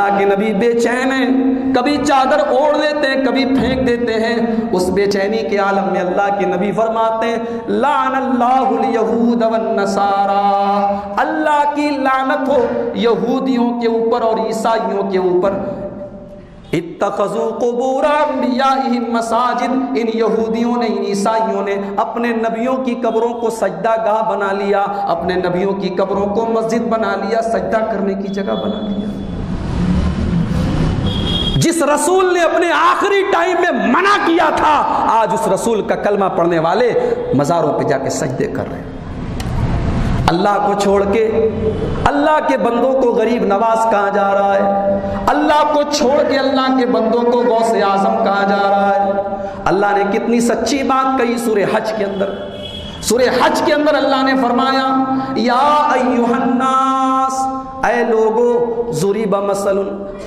اللہ کے نبی بے چین ہیں، کبھی چادر اوڑھ لیتے ہیں، کبھی پھینک دیتے ہیں۔ اس بے چینی کے عالم میں اللہ کے نبی فرماتے ہیں لعن اللہ الیہود والنصارى، اللہ کی لعنت ہو یہودیوں کے اوپر اور عیسائیوں کے اوپر۔ اتخذوا قبور انبیائہم مساجد، ان یہودیوں نے، ان عیسائیوں نے اپنے نبیوں کی قبروں کو سجدہ گاہ بنا لیا، اپنے نبیوں کی قبروں کو مسجد بنا لیا، سجدہ کرنے کی جگہ بنا لیا۔ جس رسول نے اپنے آخری ٹائم میں منع کیا تھا، آج اس رسول کا کلمہ پڑھنے والے مزاروں پہ جا کے سجدے کر رہے ہیں۔ اللہ کو چھوڑ کے اللہ کے بندوں کو غریب نواز کہا جا رہا ہے، اللہ کو چھوڑ کے اللہ کے بندوں کو غوث اعظم کہا جا رہا ہے۔ اللہ نے کتنی سچی بات کہی سورہ حج کے اندر۔ سورہ حج کے اندر اللہ نے فرمایا یا ایھا الناس، اے لوگو، ضرب مثل،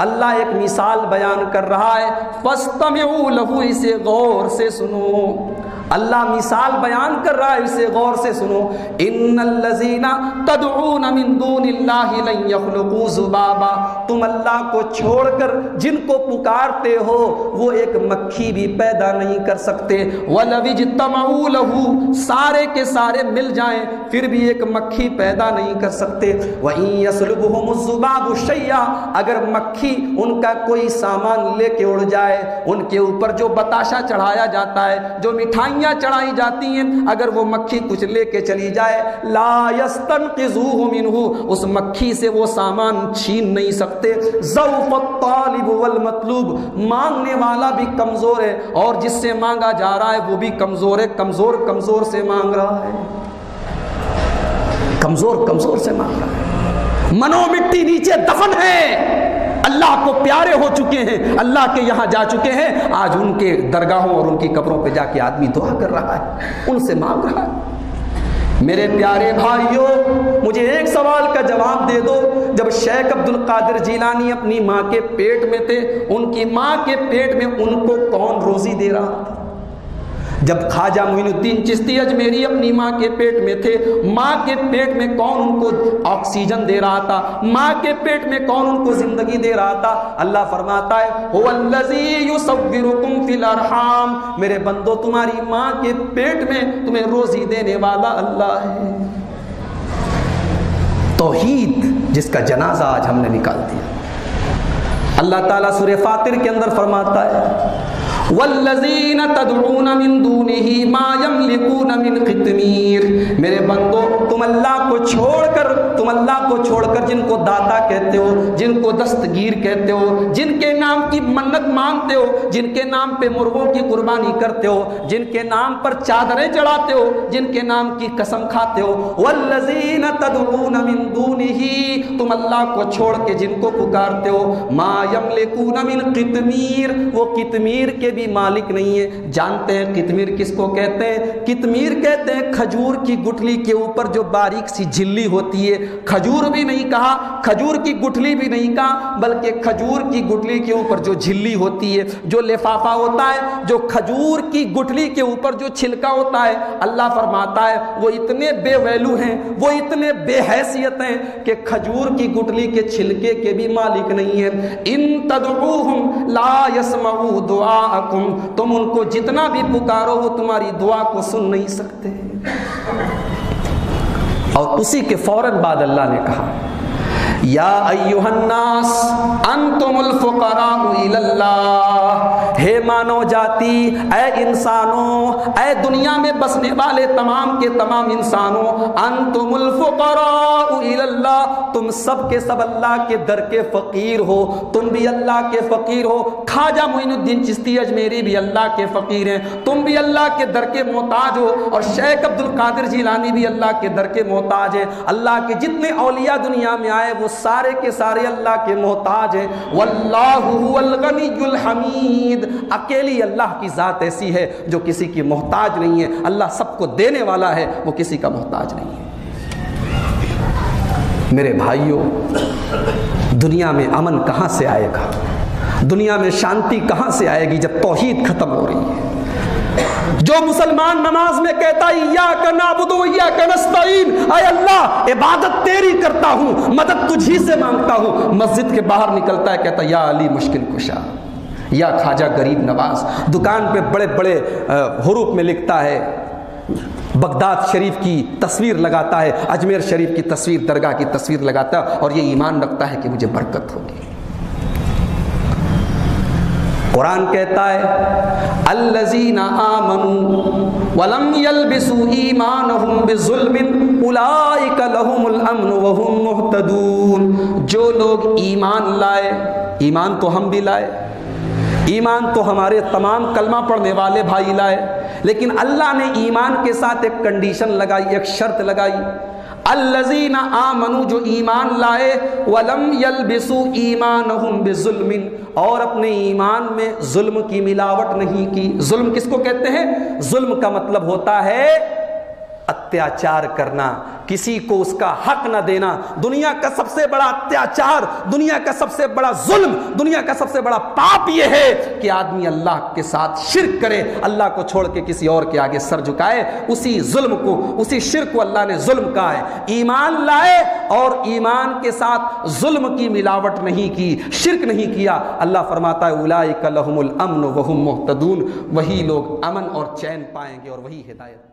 اللہ ایک مثال بیان کر رہا ہے، فاستمعوا لہ، اسے غور سے سنو۔ اللہ مثال بیان کر رہا ہے، اسے غور سے سنو۔ ان الذین تدعون من دون اللہ لن یخلقوا ذبابا، تم اللہ کو چھوڑ کر جن کو پکارتے ہو وہ ایک مکھی بھی پیدا نہیں کر سکتے۔ ولو اجتمعوا لہ، سارے کے سارے مل جائیں پھر بھی ایک مکھی پیدا نہیں کر سکتے۔ وَإِن يَسْلُبْهُمُ الذُّبَابُ شَيْئًا، اگر مکھی ان کا کوئی سامان لے کے اڑ جائے، ان کے اوپر جو بتاشا چڑھایا جاتا ہے، جو مٹھائیاں چڑھائی جاتی ہیں، اگر وہ مکھی کچھ لے کے چلی جائے، لا یستنقذوہ منہ، اس مکھی سے وہ سامان چھین نہیں سکتے۔ ضعف الطالب والمطلوب، مانگنے والا بھی کمزور ہے اور جس سے مانگا جا رہا ہے وہ بھی کمزور ہے، کمزور سے مانگ رہا ہے، کمزور سے مانگ رہا ہے۔ منو مٹی نیچے دفن ہے، اللہ کو پیارے ہو چکے ہیں، اللہ کے یہاں جا چکے ہیں، آج ان کے درگاہوں اور ان کی قبروں پہ جا کے آدمی دعا کر رہا ہے، ان سے مانگ رہا ہے۔ میرے پیارے بھائیوں، مجھے ایک سوال کا جواب دے دو، جب شیخ عبد القادر جیلانی اپنی ماں کے پیٹ میں تھے، ان کی ماں کے پیٹ میں ان کو کون روزی دے رہا تھا؟ جب خواجہ معین الدین چشتی اجمیری اپنی ماں کے پیٹ میں تھے، ماں کے پیٹ میں کون ان کو آکسیجن دے رہا تھا؟ ماں کے پیٹ میں کون ان کو زندگی دے رہا تھا؟ اللہ فرماتا ہے هو الذی یصورکم فی الارحام، میرے بندو تمہاری ماں کے پیٹ میں تمہیں روزی دینے والا اللہ ہے۔ توحید جس کا جنازہ آج ہم نے نکال دیا۔ اللہ تعالیٰ سورہ فاطر کے اندر فرماتا ہے والذین تدعون من دونہ ما یملکون من قطمیر، میرے بندو تم اللہ کو چھوڑ کر جن کو داتا کہتے ہو، جن کو دستگیر کہتے ہو، جن کے نام کی منت مانتے ہو، جن کے نام پہ مرغوں کی قربانی کرتے ہو، جن کے نام پر چادریں چڑھاتے ہو، جن کے نام کی قسم کھاتے ہو، والذین تدعون من دونہ، تم اللہ کو چھوڑ کے جن کو پکارتے ہو، ما یملکون من قطمیر، وہ قطمیر کے بھی مالک نہیں ہے۔ جانتے ہیں قطمیر کس کو کہتے ہیں؟ قطمیر کہتے ہیں کھجور کی گٹھلی کے اوپر جو باریک سی جھلی ہوتی ہے، کھجور بھی نہیں کہا، کھجور کی گٹھلی بھی نہیں کہا، بلکہ کھجور کی گٹھلی کے اوپر جو جھلی ہوتی ہے، جو لفافہ ہوتا ہے، جو کھجور کی گٹھلی کے اوپر جو چھلکا ہوتا ہے، اللہ فرماتا ہے وہ اتنے بے ویلو ہیں، وہ اتنے بے حیثیت ہیں کہ کھجور کی گٹھلی کے چھلکے کے بھی مالک نہیں ہیں۔ ان تدعوہم لا یسمعوا دعاءکم، تم ان کو جتنا بھی پکارو وہ تمہاری دعا کو سن نہیں سکتے۔ اور اسی کے فوراً بعد اللہ نے کہا یا ایھا الناس انتم الفقراء الی اللہ، ہے مانو جاتی، اے انسانوں، اے دنیا میں بسنے والے تمام کے تمام انسانوں، انتم الفقراء الی اللہ، تم سب کے سب اللہ کے در کے فقیر ہو، تم بھی اللہ کے فقیر ہو۔ خواجہ معین الدین چشتی اجمیری بھی اللہ کے فقیر ہیں، تم بھی اللہ کے در کے محتاج ہو، اور شیخ عبد القادر جیلانی بھی اللہ کے در کے محتاج ہیں۔ اللہ کے جتنے اولیاء دنیا میں آئے وہ سارے کے سارے اللہ کے محتاج ہیں۔ واللہ هو الغنی الحمید، اکیلی اللہ کی ذات ایسی ہے جو کسی کی محتاج نہیں ہے، اللہ سب کو دینے والا ہے، وہ کسی کا محتاج نہیں ہے۔ میرے بھائیوں، دنیا میں امن کہاں سے آئے گا؟ دنیا میں شانتی کہاں سے آئے گی جب توحید ختم ہو رہی ہے؟ جو مسلمان نماز میں کہتا ہے ایاک نعبد و ایاک نستعین، اے اللہ عبادت تیری کرتا ہوں، مدد تجھی سے مانگتا ہوں، مسجد کے باہر نکلتا ہے کہتا ہے یا علی مشکل کشا، یا خواجہ غریب نواز، دکان پہ بڑے بڑے حروف میں لکھتا ہے، بغداد شریف کی تصویر لگاتا ہے، اجمیر شریف کی تصویر، درگاہ کی تصویر لگاتا ہے، اور یہ ایمان رکھتا ہے کہ مجھے برکت ہوگی۔ قرآن کہتا ہے الذین آمنوا ولم یلبسوا ایمانہم بظلم اولئک لہم الامن وہم مہتدون، جو لوگ ایمان لائے، ایمان تو ہم بھی لائے، ایمان تو ہمارے تمام کلمہ پڑھنے والے بھائی لائے، لیکن اللہ نے ایمان کے ساتھ ایک کنڈیشن لگائی، ایک شرط لگائی، الذین آمنوا، جو ایمان لائے، ولم یلبسوا ایمانہم بظلم، اور اپنے ایمان میں ظلم کی ملاوٹ نہیں کی۔ ظلم کس کو کہتے ہیں؟ ظلم کا مطلب ہوتا ہے اتیاچار کرنا، کسی کو اس کا حق نہ دینا۔ دنیا کا سب سے بڑا اتیاچار، دنیا کا سب سے بڑا ظلم، دنیا کا سب سے بڑا پاپ یہ ہے کہ آدمی اللہ کے ساتھ شرک کرے، اللہ کو چھوڑ کے کسی اور کے آگے سر جھکائے۔ اسی ظلم کو، اسی شرک کو اللہ نے ظلم کہا ہے۔ ایمان لائے اور ایمان کے ساتھ ظلم کی ملاوٹ نہیں کی، شرک نہیں کیا، اللہ فرماتا ہے اولئک لہم الامن وہم مہتدون، وہی لوگ امن اور چین پائیں گے اور وہی ہدایت۔